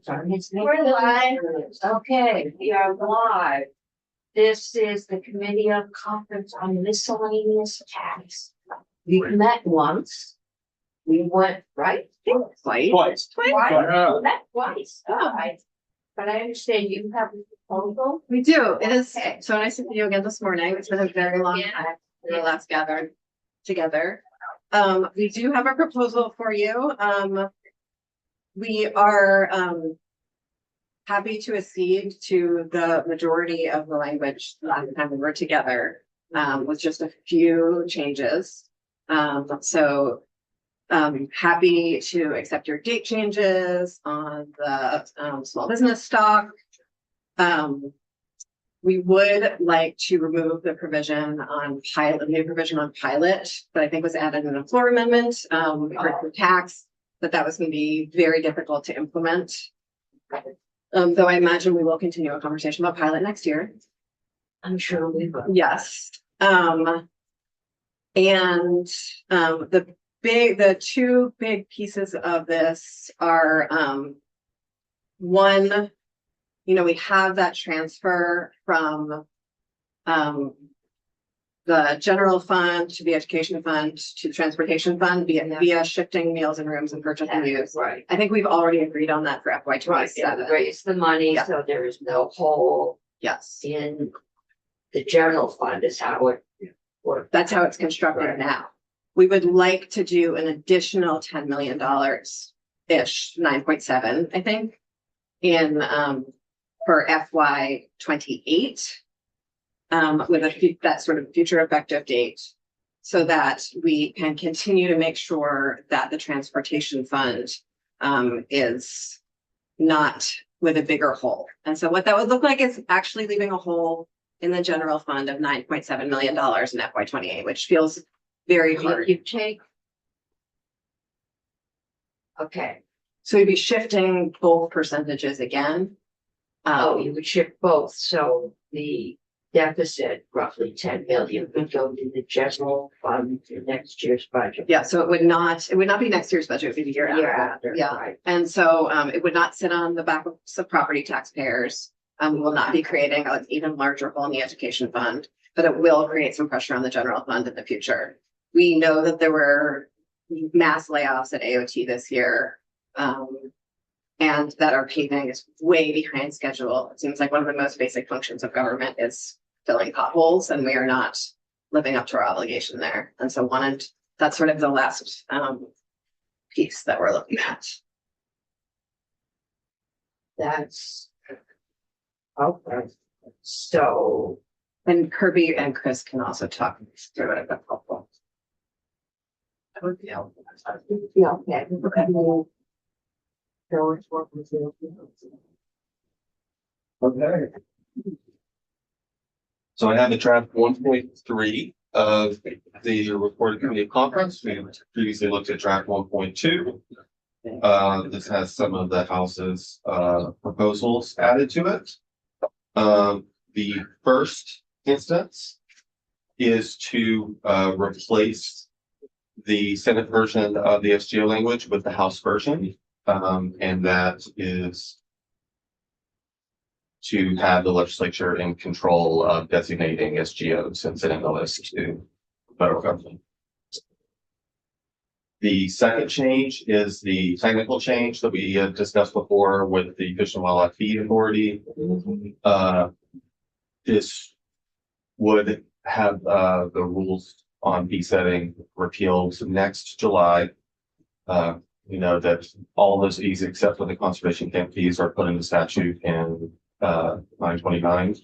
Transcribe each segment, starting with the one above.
We're live. Okay, we are live. This is the Committee of Conference on Miscellaneous Tax. We met once. We went, right? Twice. We met twice. All right. But I understand you have a proposal. We do. It is Okay. so nice to see you again this morning. It's been a very long time since we last gathered together. We do have a proposal for you. We are happy to accede to the majority of the language last time we were together, with just a few changes. Happy to accept your date changes on the small business stock. We would like to remove the provision on pilot, new provision on pilot, that I think was added in a floor amendment, for tax, but that was going to be very difficult to implement. Though I imagine we will continue a conversation about pilot next year. I'm sure we will. Yes. The two big pieces of this are, one, we have that transfer from the general fund to the education fund to the transportation fund via shifting meals and rooms and purchase and use. Right. I think we've already agreed on that for FY Right. 27. Raise the money, Yeah. so there is no hole Yes, in the general fund is how it works. that's how it's constructed Right. now. We would like to do an additional $10 million ish, 9.7, I think, in for FY 28. With that sort of future effective date, so that we can continue to make sure that the transportation fund is not with a bigger hole. And so what that would look like is actually leaving a hole in the general fund of $9.7 million in FY 28, which feels very hard. You take. Okay, So we'd be shifting both percentages again. you would shift both, so the deficit, roughly 10 million, would go to the general fund for next year's budget. Yeah, so it would not be next year's budget, it would be the year after. Yeah. Right. And so it would not sit on the back of some property taxpayers. We will not be creating an even larger hole in the education fund, but it will create some pressure on the general fund in the future. We know that there were mass layoffs at AOT this year. And that our paving is way behind schedule. It seems like one of the most basic functions of government is filling potholes, and we are not living up to our obligation there. And so that's sort of the last piece that we're looking at. That's. Okay, so. And Kirby and Chris can also talk through it if that's helpful. Yeah, okay. Okay. So I have the draft 1.3 of the reported committee of conference. We previously looked at draft 1.2. This has some of the house's proposals added to it. The first instance is to replace the Senate version of the SGO language with the House version. And that is to have the legislature in control of designating SGOs and sending the list to federal government. The second change is the technical change that we had discussed before with the Fish and Wildlife Feed Authority. This would have the rules on fee setting repealed next July. We know that all those fees except for the conservation camp fees are put in the statute in 929.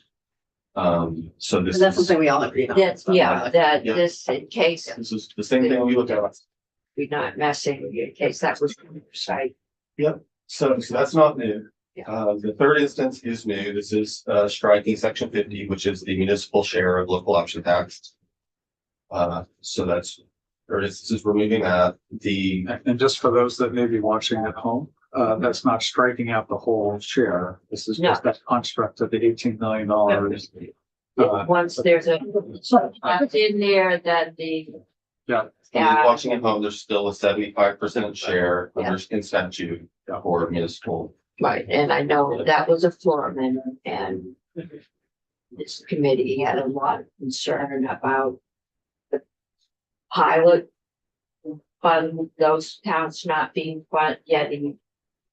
So this And that's is, something we all agreed on. That's, yeah, that Yeah. this, in case this is the same thing we looked at. we're not messing, in case that was site. So that's not new. Yeah. The third instance is new. This is striking section 50, which is the municipal share of local option tax. So that's, or this is removing that. And just for those that may be watching at home, that's not striking out the whole share. This is just that construct of the $18 million. Once there's a, that's in there that the. Yeah. Yeah. Watching at home, there's still a 75% share under in statute for municipal Right, and I know that was a foreman and this committee had a lot of concern about the pilot fund, those towns not being getting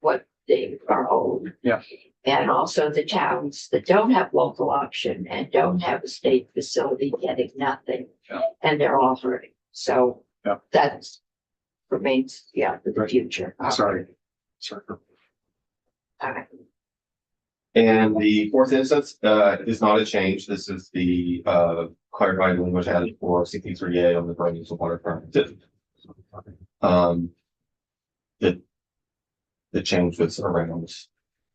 what they are owed. Yeah. And also the towns that don't have local option and don't have a state facility getting nothing. Yeah. And they're all hurting. So Yeah. that remains, for the Right. future. Sorry. All right. And the fourth instance, is not a change. This is the, clarifying language added for 63A on the Burlington waterfront. The change was around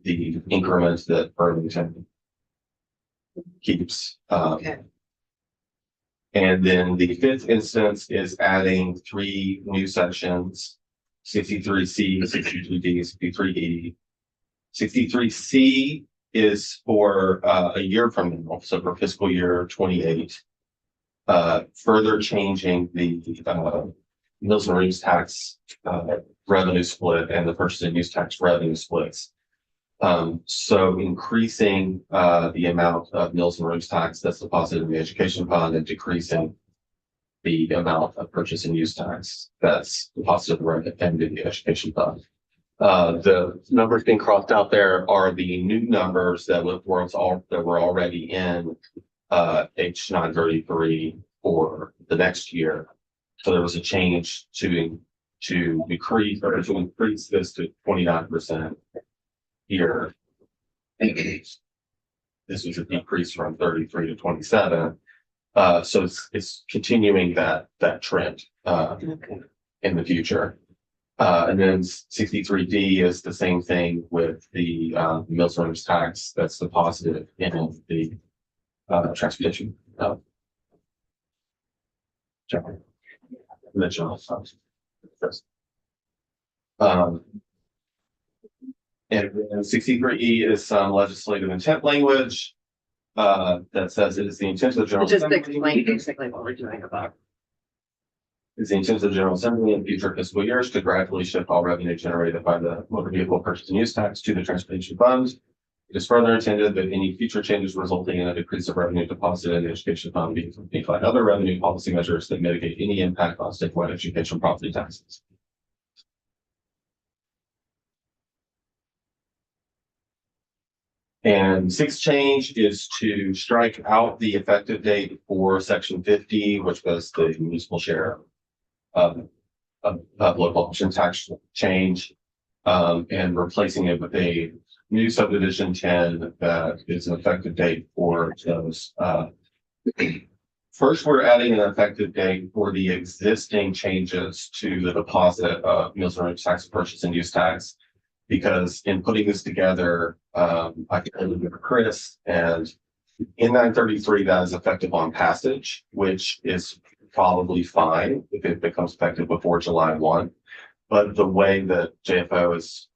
the increment that Burlington keeps. Okay. And then the fifth instance is adding 3 new sections, 63C, 63D, 63E. 63C is for a year from now, so for fiscal year 28. Further changing the Mills and Reeves tax revenue split and the purchase and use tax revenue splits. So increasing the amount of Mills and Reeves tax that's deposited in the education fund and decreasing the amount of purchase and use tax that's deposited in the education fund. The numbers being crossed out there are the new numbers that were already in H.933 for the next year. So there was a change to decrease or to increase this to 29% here. This was a decrease from 33 to 27. So it's continuing that trend in the future. And then 63D is the same thing with the Mills and Reeves tax that's deposited in the transportation. The general fund. And 63E is some legislative intent language that says it is the intent of the general. Just Assembly. explain basically what we're doing about. Is the intent of the General Assembly in future fiscal years to gradually shift all revenue generated by the motor vehicle purchase and use tax to the transportation fund. It is further intended that any future changes resulting in a decrease of revenue deposited in the education fund be accompanied by other revenue policy measures that mitigate any impact on statewide education property taxes. And sixth change is to strike out the effective date for section 50, which was the municipal share of local option tax change, and replacing it with a new subdivision 10 that is an effective date for those. First, we're adding an effective date for the existing changes to the deposit of Mills and Reeves tax purchase and use tax. Because in putting this together, I can give Chris, and in 933, that is effective on passage, which is probably fine if it becomes effective before July 1. But the way that JFO has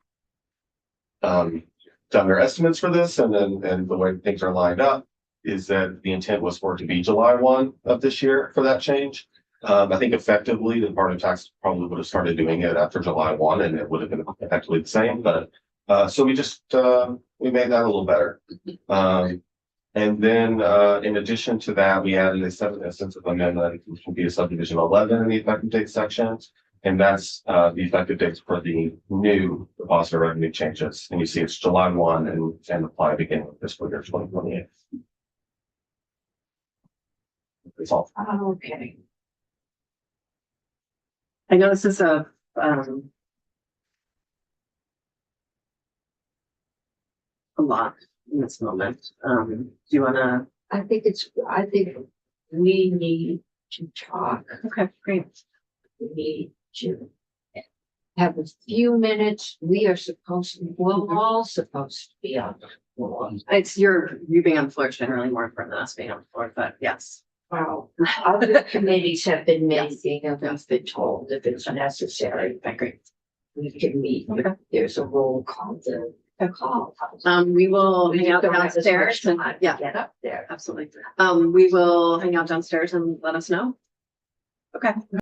done their estimates for this, and the way things are lined up, is that the intent was for it to be July 1 of this year for that change. I think effectively the Department of Tax probably would have started doing it after July 1 and it would have been effectively the same, but so we just we made that a little better. And then in addition to that, we added a seventh instance of amendment, which will be a subdivision 11 in the effective date section. And that's the effective dates for the new deposit revenue changes. And you see it's July 1 and apply beginning with fiscal year 2028. That's all. Okay. I know this is a lot in this moment. Do you wanna? I think we need to talk. Okay, great. We need to have a few minutes. We're all supposed to be on the floor. It's you being on the floor is generally more important than us being on the floor, but yes. Well, other committees have been meeting and we've been told if it's necessary, Okay, great. we can meet. Okay. There's a roll call to call. We will hang out don't have as much downstairs and time to yeah, Get up there. absolutely. We will hang out downstairs and let us know. Okay.